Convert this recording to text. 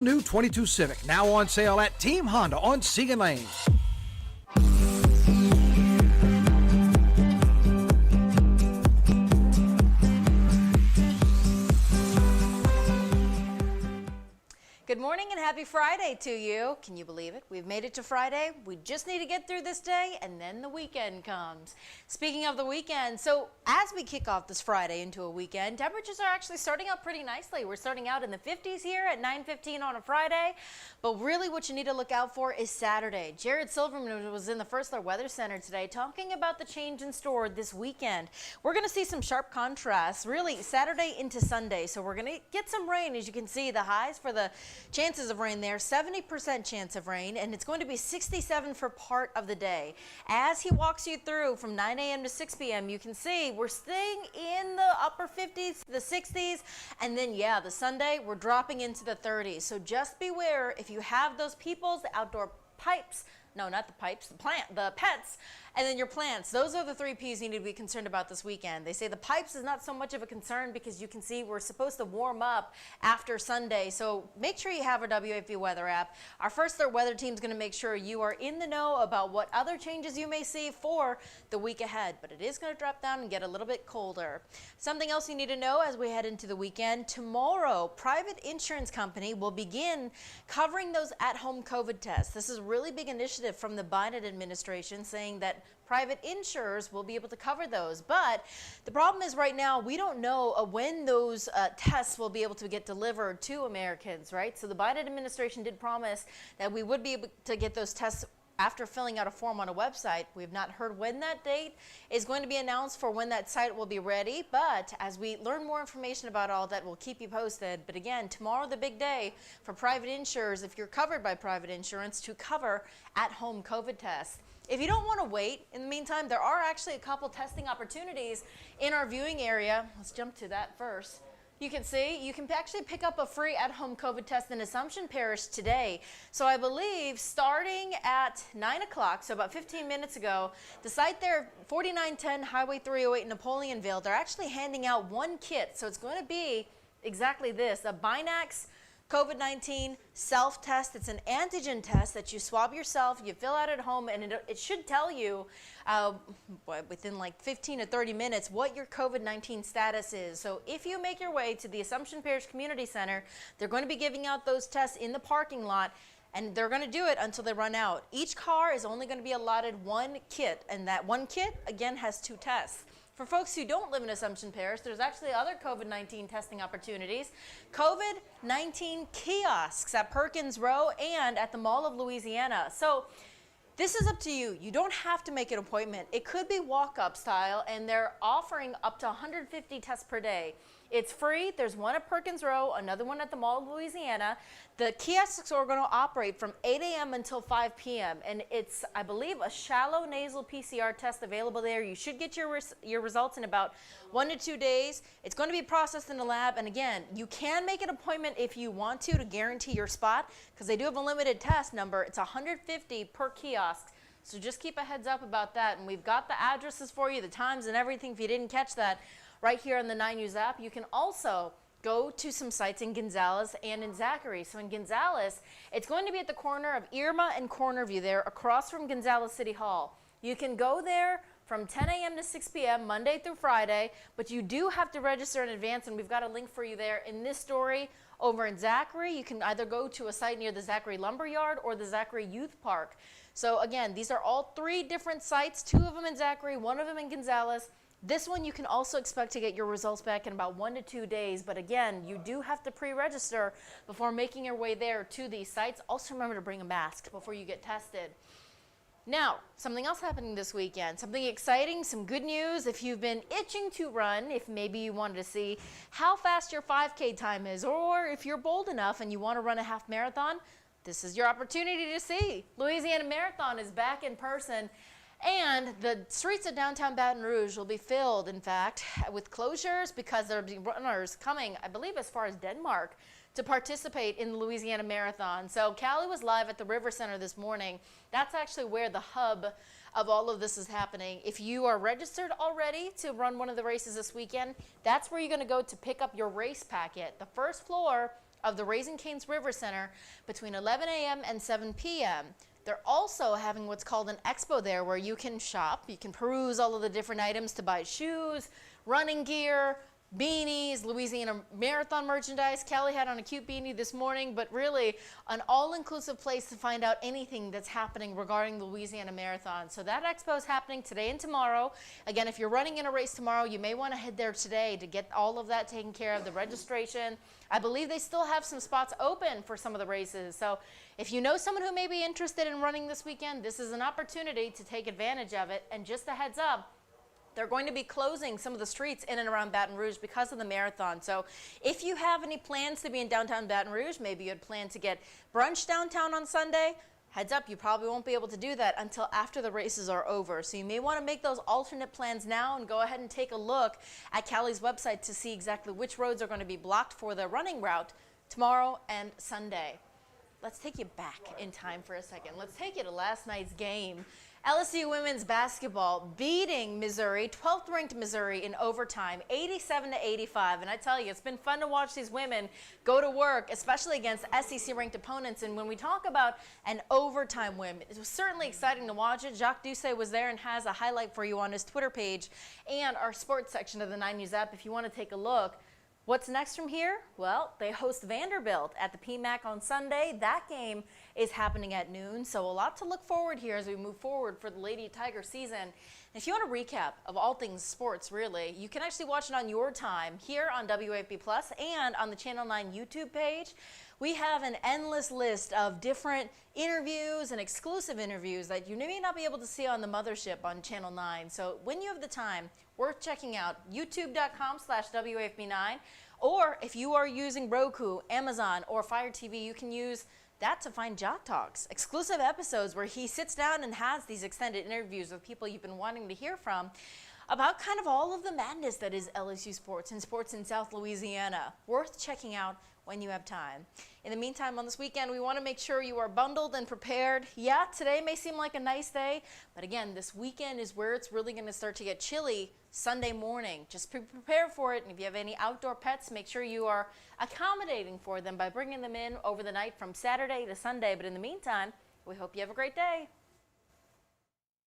New 22 Civic, now on sale at Team Honda on Segan Lane. Good morning and happy Friday to you. Can you believe it? We've made it to Friday. We just need to get through this day and then the weekend comes. Speaking of the weekend, so as we kick off this Friday into a weekend, temperatures are actually starting out pretty nicely. We're starting out in the 50s here at 9:15 on a Friday, but really what you need to look out for is Saturday. Jared Silverman was in the First Alert Weather Center today talking about the change in store this weekend. We're going to see some sharp contrasts really Saturday into Sunday, so we're going to get some rain. As you can see, the highs for the chances of rain there, 70% chance of rain, and it's going to be 67 for part of the day. As he walks you through from 9 a.m. to 6 p.m., you can see we're staying in the upper 50s, the 60s, and then, yeah, the Sunday, we're dropping into the 30s. So just beware if you have those peoples, the outdoor pipes, no, not the pipes, the pets, and then your plants. Those are the 3 Ps you need to be concerned about this weekend. They say the pipes is not so much of a concern because you can see we're supposed to warm up after Sunday. So make sure you have our WAFB weather app. Our First Alert weather team is going to make sure you are in the know about what other changes you may see for the week ahead. But it is going to drop down and get a little bit colder. Something else you need to know as we head into the weekend. Tomorrow, private insurance company will begin covering those at-home COVID tests. This is a really big initiative from the Biden administration saying that private insurers will be able to cover those. But the problem is right now we don't know when those tests will be able to get delivered to Americans, right? So the Biden administration did promise that we would be able to get those tests after filling out a form on a website. We have not heard when that date is going to be announced for when that site will be ready, but as we learn more information about all that, we'll keep you posted. But again, tomorrow the big day for private insurers, if you're covered by private insurance, to cover at-home COVID tests. If you don't want to wait, in the meantime, there are actually a couple testing opportunities in our viewing area. Let's jump to that first. You can see, you can actually pick up a free at-home COVID test in Assumption Parish today. So I believe starting at 9 o'clock, so about 15 minutes ago, the site there, 4910 Highway 308 in Napoleonville, they're actually handing out 1 kit. So it's going to be exactly this, a Binax COVID-19 self-test. It's an antigen test that you swab yourself, you fill out at home, and it should tell you within like 15 to 30 minutes what your COVID-19 status is. So if you make your way to the Assumption Parish Community Center, they're going to be giving out those tests in the parking lot, and they're going to do it until they run out. Each car is only going to be allotted 1 kit, and that 1 kit, again, has 2 tests. For folks who don't live in Assumption Parish, there's actually other COVID-19 testing opportunities. COVID-19 kiosks at Perkins Row and at the Mall of Louisiana. So this is up to you. You don't have to make an appointment. It could be walk-up style, and they're offering up to 150 tests per day. It's free. There's one at Perkins Row, another one at the Mall of Louisiana. The kiosks are going to operate from 8 a.m. until 5 p.m. And it's, I believe, a shallow nasal PCR test available there. You should get your results in about 1 to 2 days. It's going to be processed in the lab. And again, you can make an appointment if you want to guarantee your spot, because they do have a limited test number. It's 150 per kiosk. So just keep a heads up about that. And we've got the addresses for you, the times and everything if you didn't catch that right here on the 9 News app. You can also go to some sites in Gonzales and in Zachary. So in Gonzales, it's going to be at the corner of Irma and Cornerview there across from Gonzales City Hall. You can go there from 10 a.m. to 6 p.m. Monday through Friday, but you do have to register in advance, and we've got a link for you there in this story. Over in Zachary, you can either go to a site near the Zachary Lumberyard or the Zachary Youth Park. So again, these are all 3 different sites, 2 of them in Zachary, 1 of them in Gonzales. This one you can also expect to get your results back in about 1 to 2 days, but again, you do have to pre-register before making your way there to these sites. Also remember to bring a mask before you get tested. Now, something else happening this weekend, something exciting, some good news. If you've been itching to run, if maybe you wanted to see how fast your 5K time is, or if you're bold enough and you want to run a half marathon, this is your opportunity to see. Louisiana Marathon is back in person, and the streets of downtown Baton Rouge will be filled, in fact, with closures because there will be runners coming, I believe, as far as Denmark to participate in the Louisiana Marathon. So Callie was live at the River Center this morning. That's actually where the hub of all of this is happening. If you are registered already to run one of the races this weekend, that's where you're going to go to pick up your race packet. The first floor of the Raising Cane's River Center between 11 a.m. and 7 p.m. They're also having what's called an expo there where you can shop, you can peruse all of the different items to buy shoes, running gear, beanies, Louisiana Marathon merchandise. Callie had on a cute beanie this morning, but really an all-inclusive place to find out anything that's happening regarding the Louisiana Marathon. So that expo is happening today and tomorrow. Again, if you're running in a race tomorrow, you may want to head there today to get all of that taken care of, the registration. I believe they still have some spots open for some of the races. So if you know someone who may be interested in running this weekend, this is an opportunity to take advantage of it. And just a heads up, they're going to be closing some of the streets in and around Baton Rouge because of the marathon. So if you have any plans to be in downtown Baton Rouge, maybe you had planned to get brunch downtown on Sunday, heads up, you probably won't be able to do that until after the races are over. So you may want to make those alternate plans now and go ahead and take a look at Callie's website to see exactly which roads are going to be blocked for the running route tomorrow and Sunday. Let's take you back in time for a second. Let's take you to last night's game. LSU women's basketball beating Missouri, 12th ranked Missouri in overtime, 87-85. And I tell you, it's been fun to watch these women go to work, especially against SEC ranked opponents. And when we talk about an overtime win, it was certainly exciting to watch it. Jacques Doucet was there and has a highlight for you on his Twitter page and our sports section of the 9 News app if you want to take a look. What's next from here? Well, they host Vanderbilt at the PMAC on Sunday. That game is happening at noon, so a lot to look forward here as we move forward for the Lady Tiger season. And if you want a recap of all things sports, really, you can actually watch it on your time here on WAFB Plus and on the Channel 9 YouTube page. We have an endless list of different interviews and exclusive interviews that you may not be able to see on the mothership on Channel 9. So when you have the time, worth checking out youtube.com/WAFB9. Or if you are using Roku, Amazon, or Fire TV, you can use that to find Jock Talks, exclusive episodes where he sits down and has these extended interviews with people you've been wanting to hear from about kind of all of the madness that is LSU sports and sports in South Louisiana. Worth checking out when you have time. In the meantime, on this weekend, we want to make sure you are bundled and prepared. Yeah, today may seem like a nice day, but again, this weekend is where it's really going to start to get chilly Sunday morning. Just prepare for it, and if you have any outdoor pets, make sure you are accommodating for them by bringing them in over the night from Saturday to Sunday. But in the meantime, we hope you have a great day.